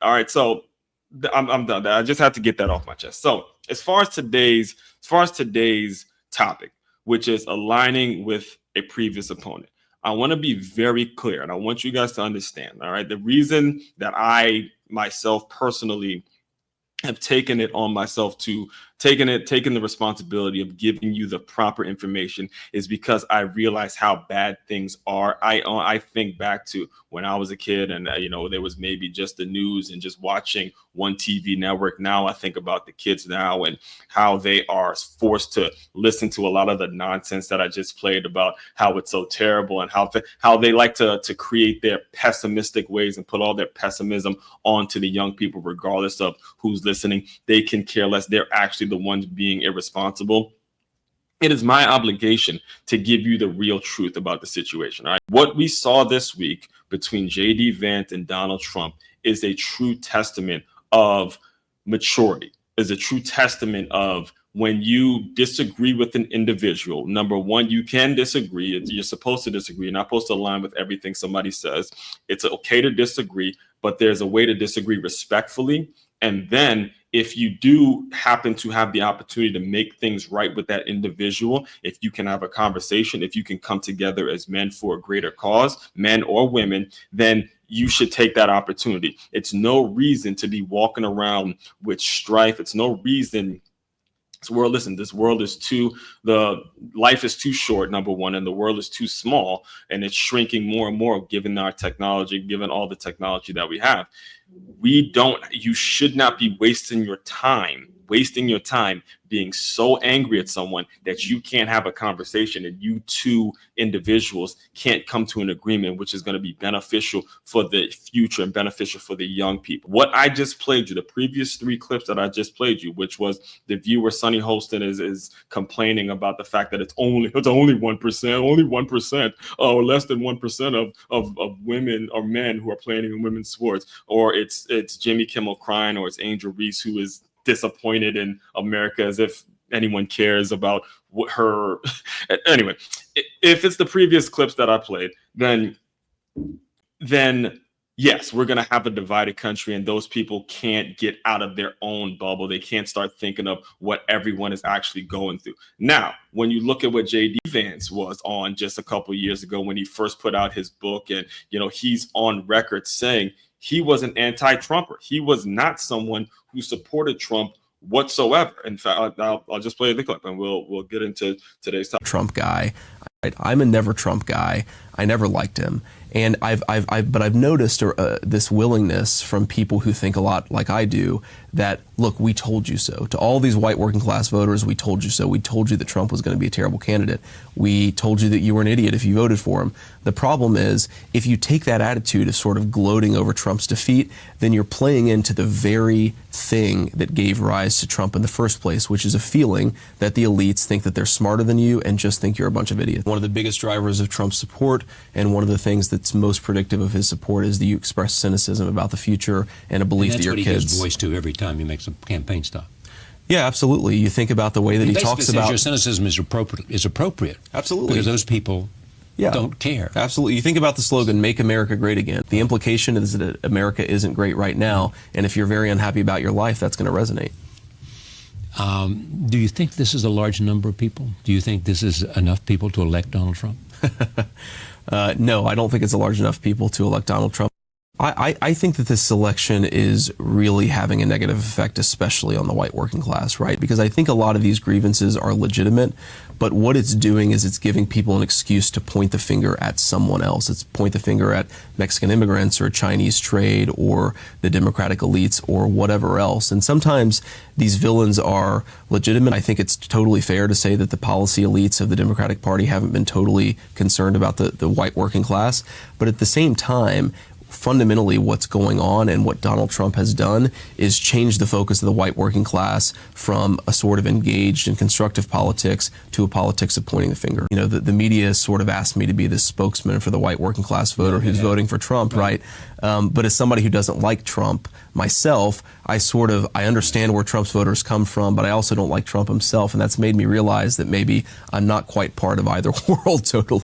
All right, so I'm done. I just had to get that off my chest. So as far as today's topic, which is aligning with a previous opponent, I want to be very clear, and I want you guys to understand. All right, the reason that I myself personally have taken it on myself to taken the responsibility of giving you the proper information is because I realize how bad things are. I think back to when I was a kid, and there was maybe just the news and just watching one TV network. Now I think about the kids now and how they are forced to listen to a lot of the nonsense that I just played about how it's so terrible, and how they like to create their pessimistic ways and put all their pessimism onto the young people, regardless of who's listening. They can care less. They're actually the ones being irresponsible. It is my obligation to give you the real truth about the situation. All right? What we saw this week between JD Vance and Donald Trump is a true testament of maturity, is a true testament of when you disagree with an individual. Number one, you can disagree. You're supposed to disagree. You're not supposed to align with everything somebody says. It's okay to disagree, but there's a way to disagree respectfully. And then if you do happen to have the opportunity to make things right with that individual, if you can have a conversation, if you can come together as men for a greater cause, men or women, then you should take that opportunity. It's no reason to be walking around with strife. It's no reason. This world is life is too short, number one, and the world is too small, and it's shrinking more and more given our technology, given all the technology that we have. You should not be wasting your time being so angry at someone that you can't have a conversation and you two individuals can't come to an agreement, which is going to be beneficial for the future and beneficial for the young people. What I just played you, the previous 3 clips that I just played you, which was the viewer Sonny Holston is complaining about the fact that it's only 1%, or less than 1% of women or men who are playing in women's sports, or it's Jimmy Kimmel crying, or it's Angel Reese who is disappointed in America, as if anyone cares about what her. Anyway, if it's the previous clips that I played, then yes, we're going to have a divided country, and those people can't get out of their own bubble. They can't start thinking of what everyone is actually going through. Now, when you look at what JD Vance was on just a couple of years ago when he first put out his book, and he's on record saying he was an anti-Trumper. He was not someone who supported Trump whatsoever. In fact, I'll just play the clip and we'll get into today's topic. Trump guy. I'm a never Trump guy. I never liked him. And I've noticed this willingness from people who think a lot like I do that, look, we told you so. To all these white working class voters, we told you so. We told you that Trump was going to be a terrible candidate. We told you that you were an idiot if you voted for him. The problem is, if you take that attitude of sort of gloating over Trump's defeat, then you're playing into the very thing that gave rise to Trump in the first place, which is a feeling that the elites think that they're smarter than you and just think you're a bunch of idiots. One of the biggest drivers of Trump's support, and one of the things that's most predictive of his support, is that you express cynicism about the future and a belief that your kids. That's what he gives voice to every time he makes a campaign stop. Yeah, absolutely. You think about the way that he talks about. Your cynicism is appropriate. Absolutely. Because those people don't care. Absolutely. You think about the slogan, "Make America Great Again." The implication is that America isn't great right now, and if you're very unhappy about your life, that's going to resonate. Do you think this is a large number of people? Do you think this is enough people to elect Donald Trump? No, I don't think it's a large enough people to elect Donald Trump. I think that this election is really having a negative effect, especially on the white working class, right? Because I think a lot of these grievances are legitimate, but what it's doing is it's giving people an excuse to point the finger at someone else. It's point the finger at Mexican immigrants or Chinese trade or the Democratic elites or whatever else. And sometimes these villains are legitimate. I think it's totally fair to say that the policy elites of the Democratic Party haven't been totally concerned about the white working class. But at the same time, fundamentally what's going on and what Donald Trump has done is change the focus of the white working class from a sort of engaged and constructive politics to a politics of pointing the finger. You know, the media sort of asked me to be the spokesman for the white working class voter who's voting for Trump, right? But as somebody who doesn't like Trump myself, I understand where Trump's voters come from, but I also don't like Trump himself, and that's made me realize that maybe I'm not quite part of either world totally.